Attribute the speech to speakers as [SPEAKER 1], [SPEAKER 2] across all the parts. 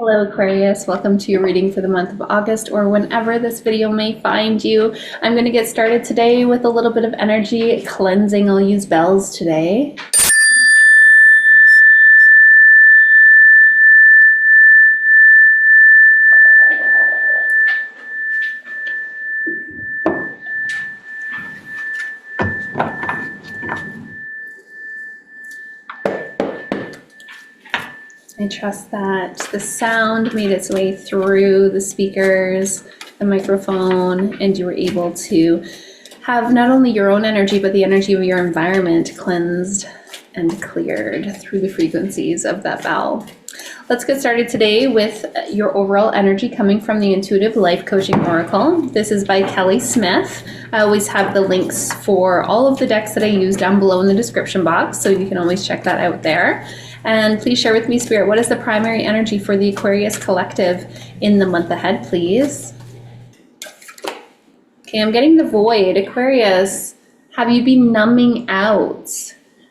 [SPEAKER 1] Hello Aquarius, welcome to your reading for the month of August or whenever this video may find you. I'm going to get started today with a little bit of energy cleansing. I'll use bells today. I trust that the sound made its way through the speakers, the microphone, and you were able to have not only your own energy, but the energy of your environment cleansed and cleared through the frequencies of that bell. Let's get started today with your overall energy coming from the Intuitive Life Coaching Oracle. This is by Kelly Smith. I always have the links for all of the decks that I use down below in the description box, so you can always check that out there. And please share with me, Spirit, what is the primary energy for the Aquarius collective in the month ahead, please? Okay, I'm getting the Void. Aquarius, have you been numbing out?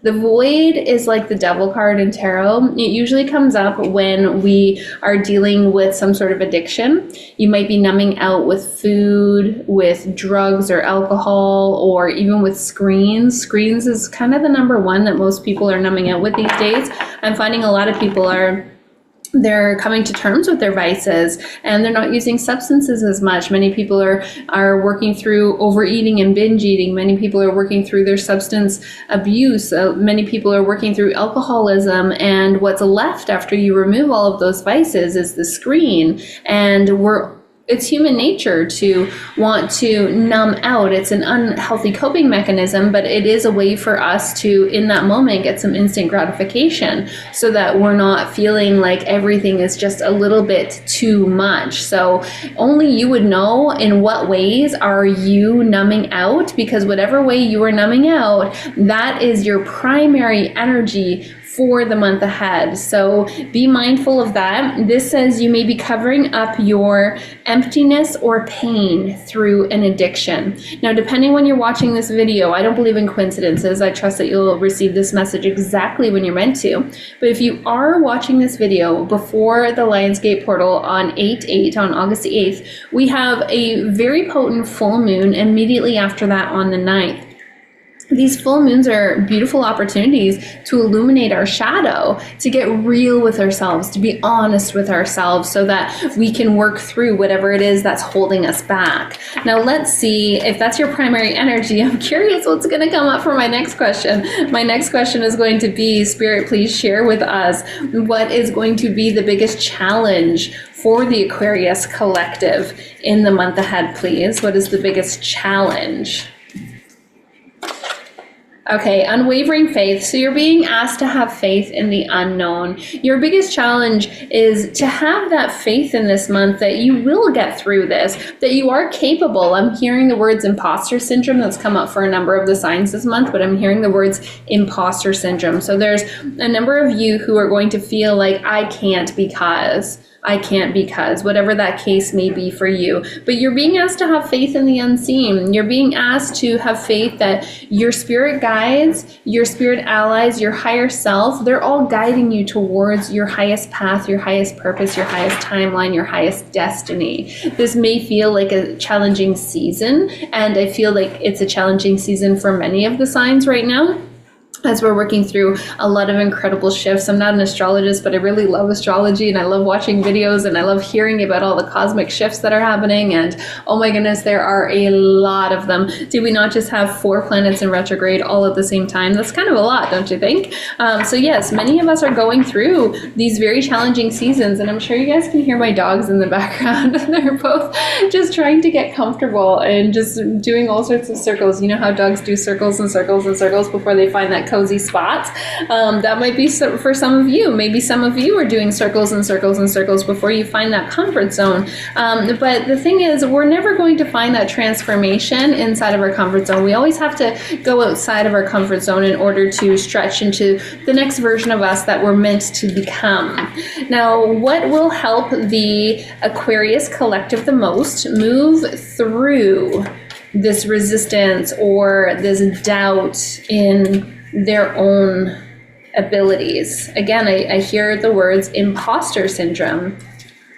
[SPEAKER 1] The Void is like the Devil card in tarot. It usually comes up when we are dealing with some sort of addiction. You might be numbing out with food, with drugs or alcohol, or even with screens. Screens is kind of the number one that most people are numbing out with these days. I'm finding a lot of people they're coming to terms with their vices and they're not using substances as much. Many people are working through overeating and binge eating. Many people are working through their substance abuse. Many people are working through alcoholism, and what's left after you remove all of those vices is the screen. And it's human nature to want to numb out. It's an unhealthy coping mechanism, but it is a way for us to, in that moment, get some instant gratification so that we're not feeling like everything is just a little bit too much. So only you would know in what ways are you numbing out, because whatever way you are numbing out, that is your primary energy for the month ahead. So be mindful of that. This says you may be covering up your emptiness or pain through an addiction. Now, depending when you're watching this video, I don't believe in coincidences. I trust that you'll receive this message exactly when you're meant to. But if you are watching this video before the Lionsgate portal on 8/8, on August 8th, we have a very potent full moon immediately after that on the 9th. These full moons are beautiful opportunities to illuminate our shadow, to get real with ourselves, to be honest with ourselves so that we can work through whatever it is that's holding us back. Now, let's see if that's your primary energy. I'm curious what's going to come up for my next question. My next question is going to be, Spirit, please share with us what is going to be the biggest challenge for the Aquarius collective in the month ahead, please. What is the biggest challenge? Okay, unwavering faith. So you're being asked to have faith in the unknown. Your biggest challenge is to have that faith in this month that you will get through this, that you are capable. I'm hearing the words imposter syndrome that's come up for a number of the signs this month, but I'm hearing the words imposter syndrome. So there's a number of you who are going to feel like I can't because, whatever that case may be for you. But you're being asked to have faith in the unseen. You're being asked to have faith that your spirit guides, your spirit allies, your higher self, they're all guiding you towards your highest path, your highest purpose, your highest timeline, your highest destiny. This may feel like a challenging season, and I feel like it's a challenging season for many of the signs right now, as we're working through a lot of incredible shifts. I'm not an astrologist, but I really love astrology and I love watching videos and I love hearing about all the cosmic shifts that are happening. And oh my goodness, there are a lot of them. Do we not just have 4 planets in retrograde all at the same time? That's kind of a lot, don't you think? So yes, many of us are going through these very challenging seasons, and I'm sure you guys can hear my dogs in the background. They're both just trying to get comfortable and just doing all sorts of circles. You know how dogs do circles and circles and circles before they find that cozy spot? That might be for some of you. Maybe some of you are doing circles and circles and circles before you find that comfort zone. But the thing is, we're never going to find that transformation inside of our comfort zone. We always have to go outside of our comfort zone in order to stretch into the next version of us that we're meant to become. Now, what will help the Aquarius collective the most move through this resistance or this doubt in their own abilities? Again, I hear the words imposter syndrome.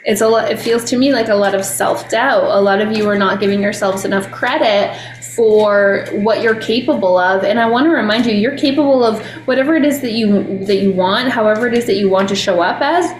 [SPEAKER 1] It's a lot. It feels to me like a lot of self-doubt. A lot of you are not giving yourselves enough credit for what you're capable of. And I want to remind you, you're capable of whatever it is that you want, however it is that you want to show up as.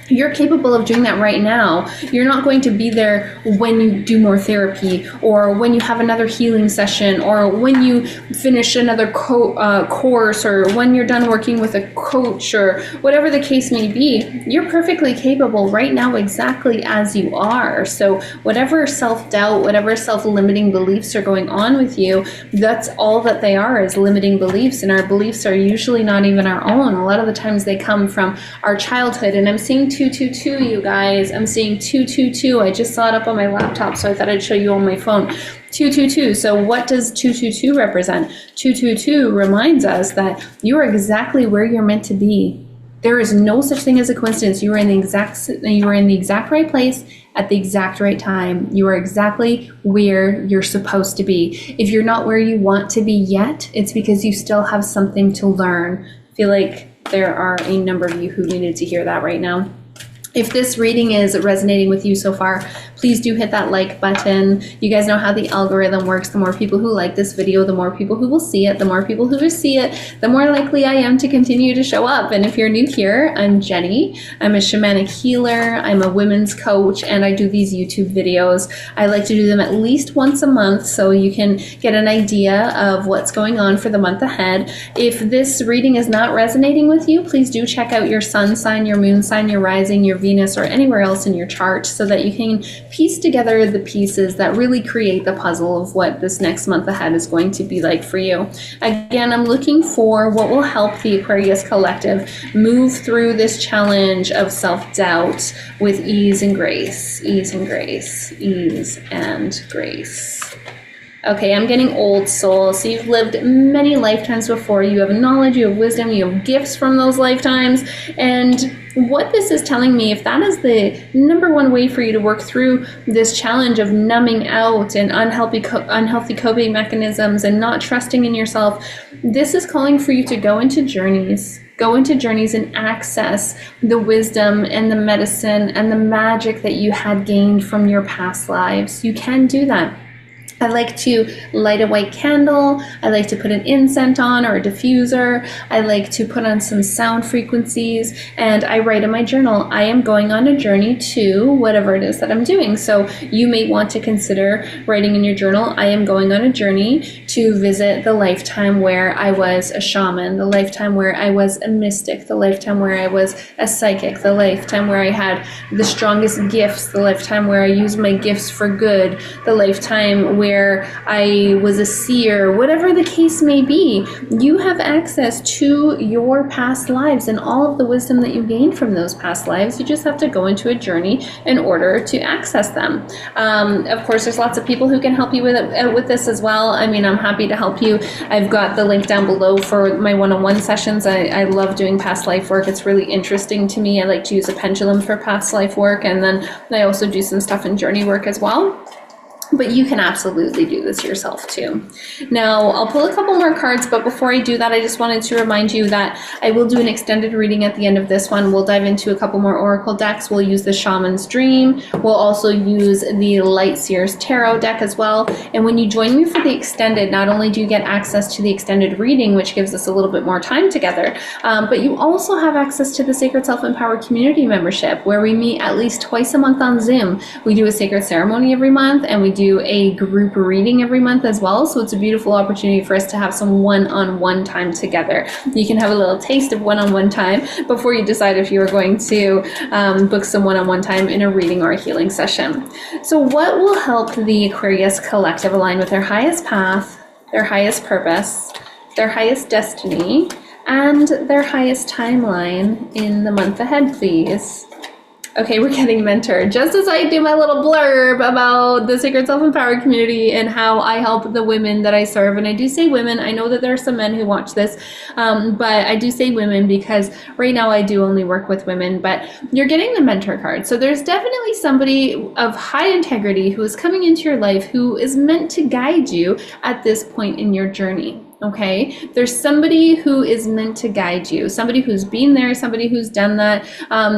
[SPEAKER 1] You're capable of doing that right now. You're not going to be there when you do more therapy, or when you have another healing session, or when you finish another course, or when you're done working with a coach, or whatever the case may be. You're perfectly capable right now exactly as you are. So whatever self-doubt, whatever self-limiting beliefs are going on with you, that's all that they are, is limiting beliefs. And our beliefs are usually not even our own. A lot of the times they come from our childhood. And I'm seeing 222, you guys. I'm seeing 222. I just saw it up on my laptop, so I thought I'd show you on my phone. 222. So what does 222 represent? 222 reminds us that you are exactly where you're meant to be. There is no such thing as a coincidence. You are in the exact right place at the exact right time. You are exactly where you're supposed to be. If you're not where you want to be yet, it's because you still have something to learn. I feel like there are a number of you who needed to hear that right now. If this reading is resonating with you so far, please do hit that like button. You guys know how the algorithm works. The more people who like this video, the more people who will see it. The more people who see it, the more likely I am to continue to show up. And if you're new here, I'm Jenny. I'm a shamanic healer. I'm a women's coach, and I do these YouTube videos. I like to do them at least once a month so you can get an idea of what's going on for the month ahead. If this reading is not resonating with you, please do check out your sun sign, your moon sign, your rising, your Venus, or anywhere else in your chart, so that you can piece together the pieces that really create the puzzle of what this next month ahead is going to be like for you. Again, I'm looking for what will help the Aquarius collective move through this challenge of self-doubt with ease and grace. Ease and grace. Ease and grace. Okay, I'm getting old soul. So you've lived many lifetimes before. You have knowledge, you have wisdom, you have gifts from those lifetimes. And what this is telling me, if that is the number one way for you to work through this challenge of numbing out and unhealthy coping mechanisms and not trusting in yourself, this is calling for you to go into journeys. Go into journeys and access the wisdom and the medicine and the magic that you had gained from your past lives. You can do that. I like to light a white candle. I like to put an incense on, or a diffuser. I like to put on some sound frequencies, and I write in my journal, I am going on a journey to whatever it is that I'm doing. So you may want to consider writing in your journal, I am going on a journey to visit the lifetime where I was a shaman, the lifetime where I was a mystic, the lifetime where I was a psychic, the lifetime where I had the strongest gifts, the lifetime where I used my gifts for good, the lifetime where I was a seer, whatever the case may be. You have access to your past lives and all of the wisdom that you gained from those past lives. You just have to go into a journey in order to access them. Of course, there's lots of people who can help you with this as well. I mean, I'm happy to help you. I've got the link down below for my one-on-one sessions. I love doing past life work. It's really interesting to me. I like to use a pendulum for past life work, and then I also do some stuff in journey work as well. But you can absolutely do this yourself too. Now, I'll pull a couple more cards, but before I do that, I just wanted to remind you that I will do an extended reading at the end of this one. We'll dive into a couple more oracle decks. We'll use the Shaman's Dream. We'll also use the Light Seer's Tarot deck as well. And when you join me for the extended, not only do you get access to the extended reading, which gives us a little bit more time together, but you also have access to the Sacred Self-Empowered Community membership, where we meet at least twice a month on Zoom. We do a sacred ceremony every month, and we do a group reading every month as well. So it's a beautiful opportunity for us to have some one-on-one time together. You can have a little taste of one-on-one time before you decide if you are going to book some one-on-one time in a reading or a healing session. So what will help the Aquarius collective align with their highest path, their highest purpose, their highest destiny, and their highest timeline in the month ahead, please? Okay, we're getting mentored. Just as I do my little blurb about the Sacred Self-Empowered Community and how I help the women that I serve. And I do say women. I know that there are some men who watch this, but I do say women because right now I do only work with women. But you're getting the mentor card. So there's definitely somebody of high integrity who is coming into your life who is meant to guide you at this point in your journey. Okay, there's somebody who is meant to guide you, somebody who's been there, somebody who's done that.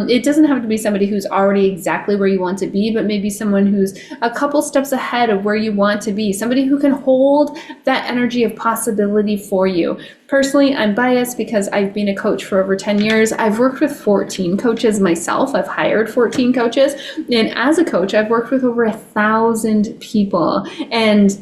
[SPEAKER 1] It doesn't have to be somebody who's already exactly where you want to be, but maybe someone who's a couple steps ahead of where you want to be, somebody who can hold that energy of possibility for you. Personally, I'm biased because I've been a coach for over 10 years. I've worked with 14 coaches myself. I've hired 14 coaches. And as a coach, I've worked with over 1,000 people. And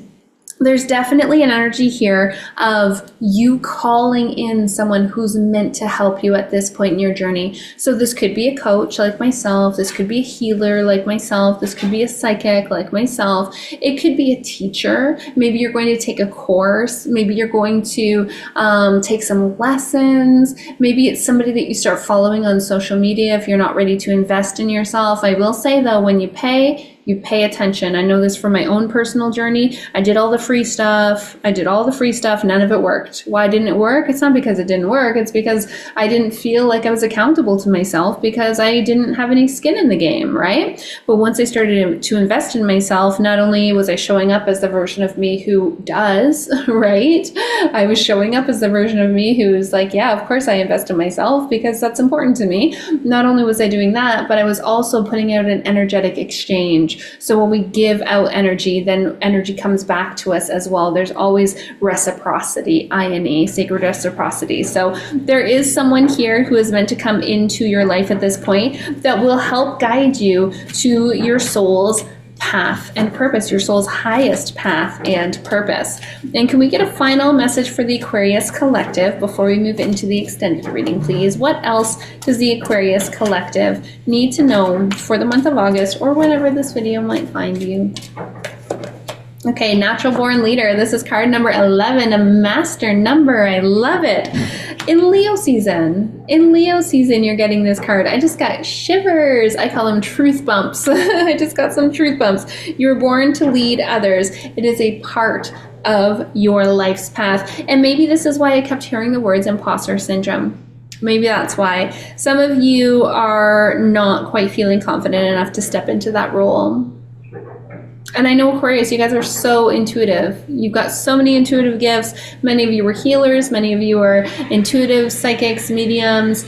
[SPEAKER 1] there's definitely an energy here of you calling in someone who's meant to help you at this point in your journey. So this could be a coach like myself. This could be a healer like myself. This could be a psychic like myself. It could be a teacher. Maybe you're going to take a course. Maybe you're going to take some lessons. Maybe it's somebody that you start following on social media if you're not ready to invest in yourself. I will say though, when you pay attention. I know this from my own personal journey. I did all the free stuff. None of it worked. Why didn't it work? It's not because it didn't work. It's because I didn't feel like I was accountable to myself because I didn't have any skin in the game, right? But once I started to invest in myself, not only was I showing up as the version of me who does, right? I was showing up as the version of me who's like, yeah, of course I invest in myself because that's important to me. Not only was I doing that, but I was also putting out an energetic exchange. So when we give out energy, then energy comes back to us as well. There's always reciprocity, I-N-E, sacred reciprocity. So there is someone here who is meant to come into your life at this point that will help guide you to your soul's path and purpose, your soul's highest path and purpose. And can we get a final message for the Aquarius collective before we move into the extended reading, please? What else does the Aquarius collective need to know for the month of August or whenever this video might find you? Okay, natural born leader. This is card number 11, a master number. I love it. In Leo season, you're getting this card. I just got shivers. I call them truth bumps. I just got some truth bumps. You were born to lead others. It is a part of your life's path. And maybe this is why I kept hearing the words imposter syndrome. Maybe that's why. Some of you are not quite feeling confident enough to step into that role. And I know Aquarius, you guys are so intuitive. You've got so many intuitive gifts. Many of you are healers. Many of you are intuitive, psychics, mediums.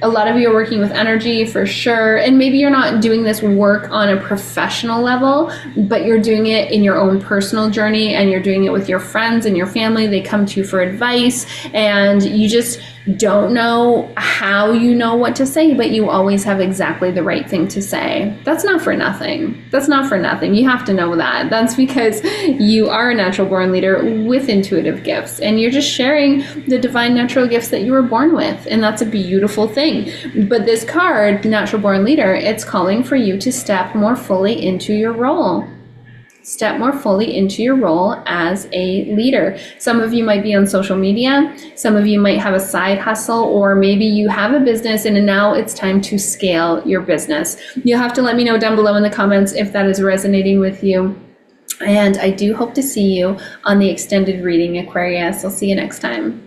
[SPEAKER 1] A lot of you are working with energy for sure. And maybe you're not doing this work on a professional level, but you're doing it in your own personal journey and you're doing it with your friends and your family. They come to you for advice and you just don't know how you know what to say, but you always have exactly the right thing to say. That's not for nothing. That's not for nothing. You have to know that. That's because you are a natural born leader with intuitive gifts and you're just sharing the divine natural gifts that you were born with. And that's a beautiful thing. But this card, natural born leader, it's calling for you to step more fully into your role. Step more fully into your role as a leader. Some of you might be on social media. Some of you might have a side hustle, or maybe you have a business and now it's time to scale your business. You'll have to let me know down below in the comments if that is resonating with you. And I do hope to see you on the extended reading, Aquarius. I'll see you next time.